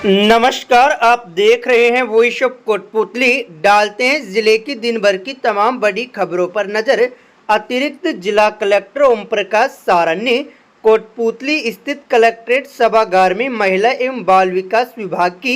नमस्कार, आप देख रहे हैं वॉइस ऑफ कोटपुतली। डालते हैं जिले की दिन भर की तमाम बड़ी खबरों पर नजर। अतिरिक्त जिला कलेक्टर ओम प्रकाश सारन ने कोटपुतली स्थित कलेक्ट्रेट सभागार में महिला एवं बाल विकास विभाग की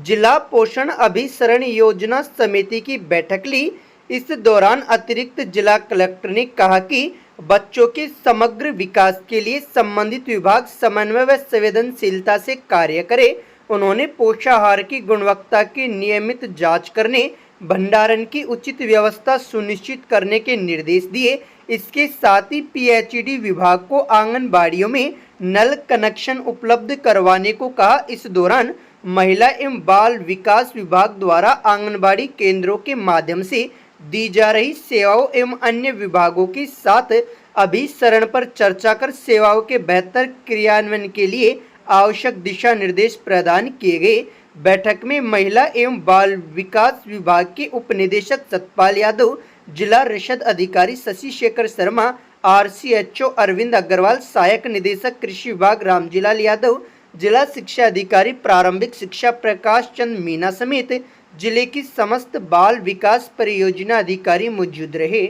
जिला पोषण अभिसरण योजना समिति की बैठक ली। इस दौरान अतिरिक्त जिला कलेक्टर ने कहा कि बच्चों के समग्र विकास के लिए संबंधित विभाग समन्वय व संवेदनशीलता से कार्य करे। उन्होंने पोषाहार की गुणवत्ता की नियमित जांच करने, भंडारण की उचित व्यवस्था सुनिश्चित करने के निर्देश दिए। इसके साथ ही पीएचईडी विभाग को आंगनबाड़ियों में नल कनेक्शन उपलब्ध करवाने को कहा। इस दौरान महिला एवं बाल विकास विभाग द्वारा आंगनबाड़ी केंद्रों के माध्यम से दी जा रही सेवाओं एवं अन्य विभागों के साथ अभिसरण पर चर्चा कर सेवाओं के बेहतर क्रियान्वयन के लिए आवश्यक दिशा निर्देश प्रदान किए गए। बैठक में महिला एवं बाल विकास विभाग के उप निदेशक सतपाल यादव, जिला रसद अधिकारी शशि शेखर शर्मा, आरसीएचओ अरविंद अग्रवाल, सहायक निदेशक कृषि विभाग रामजीलाल यादव, जिला शिक्षा अधिकारी प्रारंभिक शिक्षा प्रकाश चंद मीना समेत जिले की समस्त बाल विकास परियोजना अधिकारी मौजूद रहे।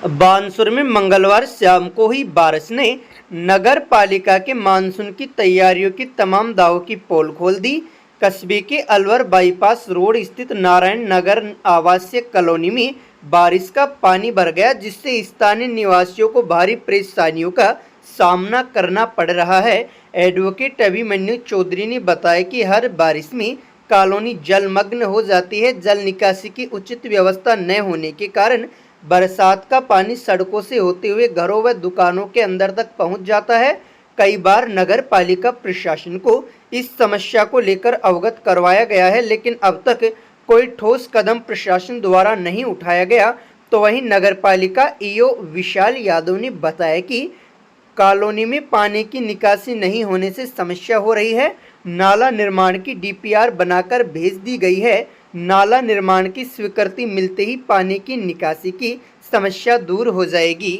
बानसूर में मंगलवार शाम को हुई बारिश ने नगर पालिका के मानसून की तैयारियों की तमाम दावों की पोल खोल दी। कस्बे के अलवर बाईपास रोड स्थित नारायण नगर आवासीय कॉलोनी में बारिश का पानी भर गया, जिससे स्थानीय निवासियों को भारी परेशानियों का सामना करना पड़ रहा है। एडवोकेट अभिमन्यु चौधरी ने बताया कि हर बारिश में कॉलोनी जलमग्न हो जाती है। जल निकासी की उचित व्यवस्था न होने के कारण बरसात का पानी सड़कों से होते हुए घरों व दुकानों के अंदर तक पहुंच जाता है। कई बार नगर पालिका प्रशासन को इस समस्या को लेकर अवगत करवाया गया है, लेकिन अब तक कोई ठोस कदम प्रशासन द्वारा नहीं उठाया गया। तो वहीं नगर पालिका ईओ विशाल यादव ने बताया कि कॉलोनी में पानी की निकासी नहीं होने से समस्या हो रही है। नाला निर्माण की डीपीआर बनाकर भेज दी गई है। नाला निर्माण की स्वीकृति मिलते ही पानी की निकासी की समस्या दूर हो जाएगी।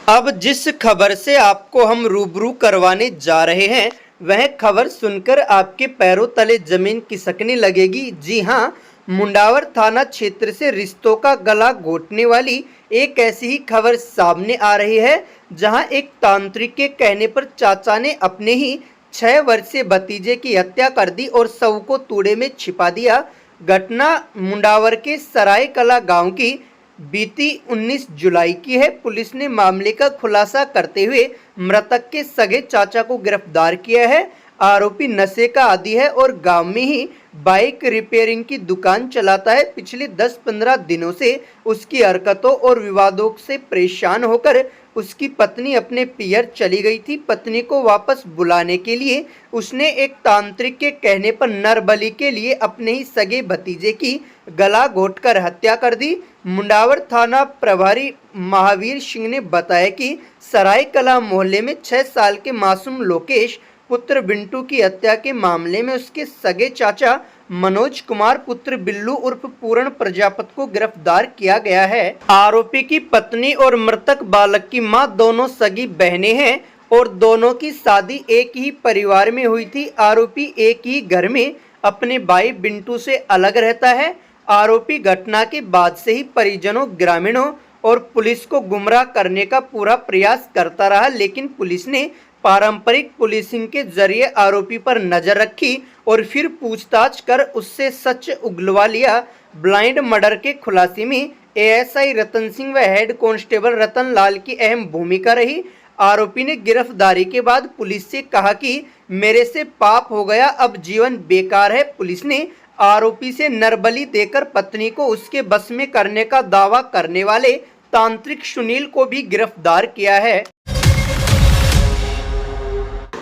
अब जिस खबर से आपको हम रूबरू करवाने जा रहे हैं, वह खबर सुनकर आपके पैरों तले जमीन खिसकने लगेगी। जी हां, मुंडावर थाना क्षेत्र से रिश्तों का गला घोटने वाली एक ऐसी ही खबर सामने आ रही है, जहां एक तांत्रिक के कहने पर चाचा ने अपने ही 6 वर्षीय भतीजे की हत्या कर दी और शव को तूड़े में छिपा दिया। घटना मुंडावर के सरायकला गांव की बीती 19 जुलाई की है। पुलिस ने मामले का खुलासा करते हुए मृतक के सगे चाचा को गिरफ्तार किया है। आरोपी नशे का आदी है और गांव में ही बाइक रिपेयरिंग की दुकान चलाता है। पिछले 10-15 दिनों से उसकी हरकतों और विवादों से परेशान होकर उसकी पत्नी अपने पियर चली गई थी। पत्नी को वापस बुलाने के लिए उसने एक तांत्रिक के कहने पर नरबली के लिए अपने ही सगे भतीजे की गला घोटकर हत्या कर दी। मुंडावर थाना प्रभारी महावीर सिंह ने बताया कि सरायकला मोहल्ले में 6 साल के मासूम लोकेश पुत्र बिंटू की हत्या के मामले में उसके सगे चाचा मनोज कुमार पुत्र बिल्लू उर्फ पूर्ण प्रजापति को गिरफ्तार किया गया है। आरोपी की पत्नी और मृतक बालक की मां दोनों सगी बहनें हैं और दोनों की शादी एक ही परिवार में हुई थी। आरोपी एक ही घर में अपने भाई बिंटू से अलग रहता है। आरोपी घटना के बाद से ही परिजनों, ग्रामीणों और पुलिस को गुमराह करने का पूरा प्रयास करता रहा, लेकिन पुलिस ने पारंपरिक पुलिसिंग के जरिए आरोपी पर नजर रखी और फिर पूछताछ कर उससे सच उगलवा लिया। ब्लाइंड मर्डर के खुलासे में एएसआई रतन सिंह व हेड कांस्टेबल रतन लाल की अहम भूमिका रही। आरोपी ने गिरफ्तारी के बाद पुलिस से कहा कि मेरे से पाप हो गया, अब जीवन बेकार है। पुलिस ने आरोपी से नरबली देकर पत्नी को उसके बस में करने का दावा करने वाले तांत्रिक सुनील को भी गिरफ्तार किया है।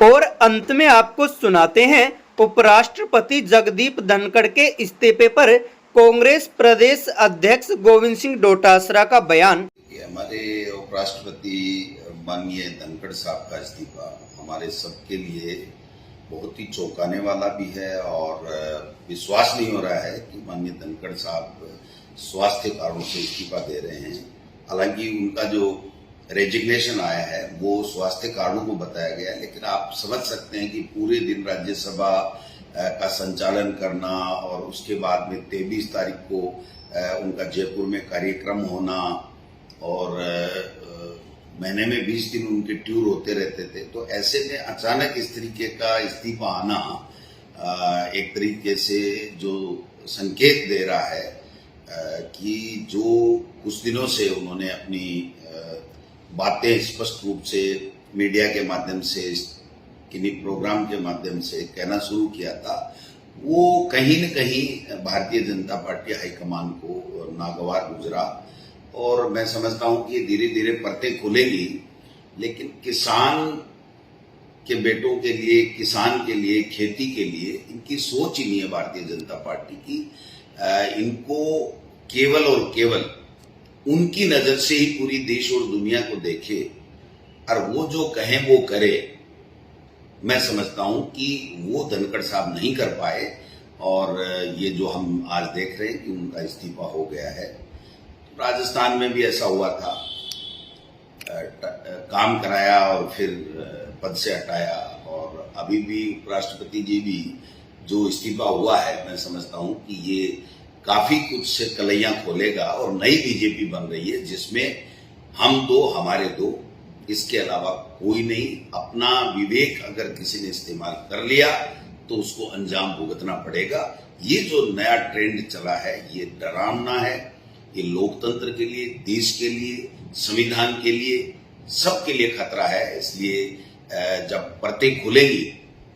और अंत में आपको सुनाते हैं उपराष्ट्रपति जगदीप धनखड़ के इस्तीफे पर कांग्रेस प्रदेश अध्यक्ष गोविंद सिंह डोटासरा का बयान। हमारे उपराष्ट्रपति माननीय धनखड़ साहब का इस्तीफा हमारे सबके लिए बहुत ही चौंकाने वाला भी है और विश्वास नहीं हो रहा है कि माननीय धनखड़ साहब स्वास्थ्य कारणों से इस्तीफा दे रहे हैं। हालांकि उनका जो रेजिग्नेशन आया है वो स्वास्थ्य कारणों को बताया गया है, लेकिन आप समझ सकते हैं कि पूरे दिन राज्यसभा का संचालन करना और उसके बाद में 23 तारीख को उनका जयपुर में कार्यक्रम होना और महीने में 20 दिन उनके टूर होते रहते थे, तो ऐसे में अचानक इस तरीके का इस्तीफा आना एक तरीके से जो संकेत दे रहा है कि जो कुछ दिनों से उन्होंने अपनी बातें स्पष्ट रूप से मीडिया के माध्यम से किन्हीं प्रोग्राम के माध्यम से कहना शुरू किया था, वो कहीं न कहीं भारतीय जनता पार्टी हाईकमान को नागवार गुजरा। और मैं समझता हूं कि धीरे धीरे परतें खुलेंगी, लेकिन किसान के बेटों के लिए, किसान के लिए, खेती के लिए इनकी सोच ही नहीं है भारतीय जनता पार्टी की। इनको केवल और केवल उनकी नजर से ही पूरी देश और दुनिया को देखे और वो जो कहें वो करे। मैं समझता हूं कि वो धनखड़ साहब नहीं कर पाए और ये जो हम आज देख रहे हैं कि उनका इस्तीफा हो गया है। राजस्थान में भी ऐसा हुआ था, काम कराया और फिर पद से हटाया, और अभी भी उपराष्ट्रपति जी भी जो इस्तीफा हुआ है, मैं समझता हूं कि ये काफी कुछ से कलैयां खोलेगा और नई बीजेपी बन रही है जिसमें हम दो हमारे दो, इसके अलावा कोई नहीं। अपना विवेक अगर किसी ने इस्तेमाल कर लिया तो उसको अंजाम भुगतना पड़ेगा। ये जो नया ट्रेंड चला है ये डरावना है, ये लोकतंत्र के लिए, देश के लिए, संविधान के लिए, सबके लिए खतरा है। इसलिए जब परतें खुलेंगी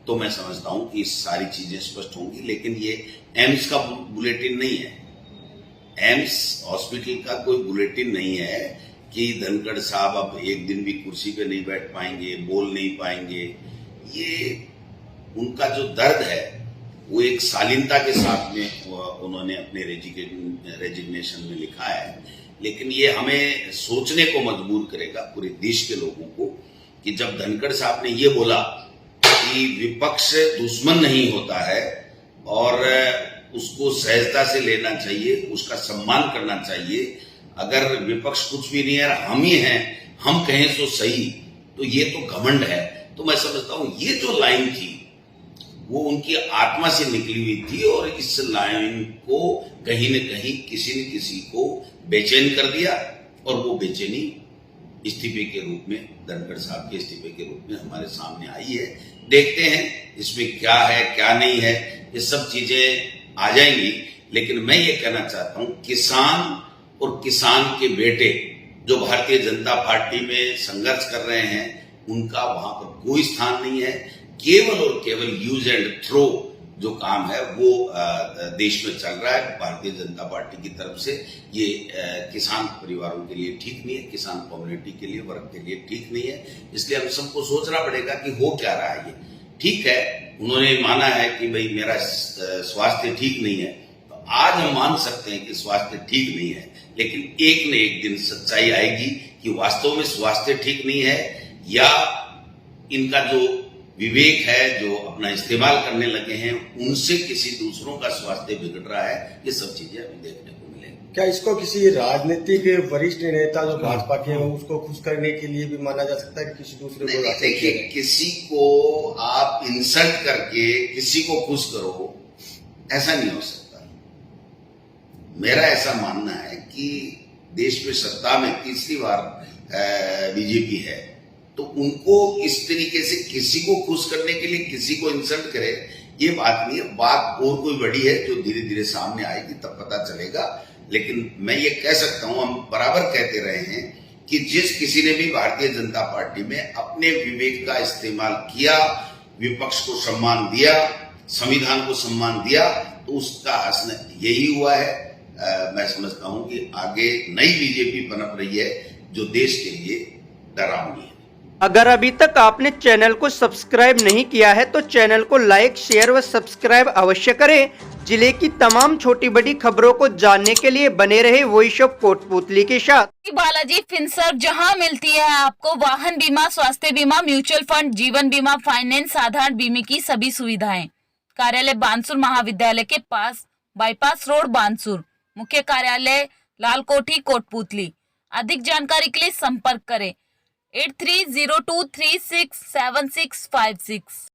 तो मैं समझता हूं कि सारी चीजें स्पष्ट होंगी। लेकिन ये एम्स का बुलेटिन नहीं है, एम्स हॉस्पिटल का कोई बुलेटिन नहीं है कि धनखड़ साहब अब एक दिन भी कुर्सी पे नहीं बैठ पाएंगे, बोल नहीं पाएंगे। ये उनका जो दर्द है वो एक शालीनता के साथ में उन्होंने अपने रेजिग्नेशन में लिखा है, लेकिन ये हमें सोचने को मजबूर करेगा पूरे देश के लोगों को कि जब धनखड़ साहब ने ये बोला कि विपक्ष दुश्मन नहीं होता है और उसको सहजता से लेना चाहिए, उसका सम्मान करना चाहिए। अगर विपक्ष कुछ भी नहीं है, हम ही हैं, हम कहें तो सही, तो ये तो घमंड है। तो मैं समझता हूं ये जो लाइन थी वो उनकी आत्मा से निकली हुई थी और इस लाइन को कहीं न कहीं किसी न किसी को बेचैन कर दिया और वो बेचैनी इस्तीफे के रूप में, धनखड़ साहब के इस्तीफे के रूप में हमारे सामने आई है। देखते हैं इसमें क्या है क्या नहीं है, ये सब चीजें आ जाएंगी। लेकिन मैं ये कहना चाहता हूं, किसान और किसान के बेटे जो भारतीय जनता पार्टी में संघर्ष कर रहे हैं उनका वहां पर कोई स्थान नहीं है। केवल और केवल यूज एंड थ्रो जो काम है वो देश में चल रहा है भारतीय जनता पार्टी की तरफ से। ये किसान परिवारों के लिए ठीक नहीं है, किसान कम्युनिटी के लिए, वर्ग के लिए ठीक नहीं है। इसलिए हम सबको सोचना पड़ेगा कि हो क्या रहा है। ये ठीक है, उन्होंने माना है कि भाई मेरा स्वास्थ्य ठीक नहीं है, तो आज हम मान सकते हैं कि स्वास्थ्य ठीक नहीं है, लेकिन एक न एक दिन सच्चाई आएगी कि वास्तव में स्वास्थ्य ठीक नहीं है या इनका जो विवेक है, जो अपना इस्तेमाल करने लगे हैं, उनसे किसी दूसरों का स्वास्थ्य बिगड़ रहा है। ये सब चीजें अभी देखने को मिलेंगी। क्या इसको किसी राजनीतिक वरिष्ठ नेता जो भाजपा के हैं उसको खुश करने के लिए भी माना जा सकता है कि किसी दूसरे को? देखिए, किसी को आप इंसल्ट करके किसी को खुश करो, ऐसा नहीं हो सकता। मेरा ऐसा मानना है कि देश में सत्ता में तीसरी बार बीजेपी है, तो उनको इस तरीके से किसी को खुश करने के लिए किसी को इंसल्ट करे, ये बात नहीं है। बात और कोई बड़ी है जो धीरे धीरे सामने आएगी, तब पता चलेगा। लेकिन मैं ये कह सकता हूं, हम बराबर कहते रहे हैं कि जिस किसी ने भी भारतीय जनता पार्टी में अपने विवेक का इस्तेमाल किया, विपक्ष को सम्मान दिया, संविधान को सम्मान दिया, तो उसका हश्र यही हुआ है। मैं समझता हूं कि आगे नई बीजेपी पनप रही है जो देश के लिए डरावनी है। अगर अभी तक आपने चैनल को सब्सक्राइब नहीं किया है तो चैनल को लाइक, शेयर व सब्सक्राइब अवश्य करें। जिले की तमाम छोटी बड़ी खबरों को जानने के लिए बने रहे वॉइस ऑफ कोटपुतली के साथ। बालाजी फिनसर्व, जहां मिलती है आपको वाहन बीमा, स्वास्थ्य बीमा, म्यूचुअल फंड, जीवन बीमा, फाइनेंस, साधारण बीमे की सभी सुविधाएं। कार्यालय बानसूर महाविद्यालय के पास, बाईपास रोड बानसूर। मुख्य कार्यालय लालकोठी कोटपुतली। अधिक जानकारी के लिए संपर्क करें 8302367656।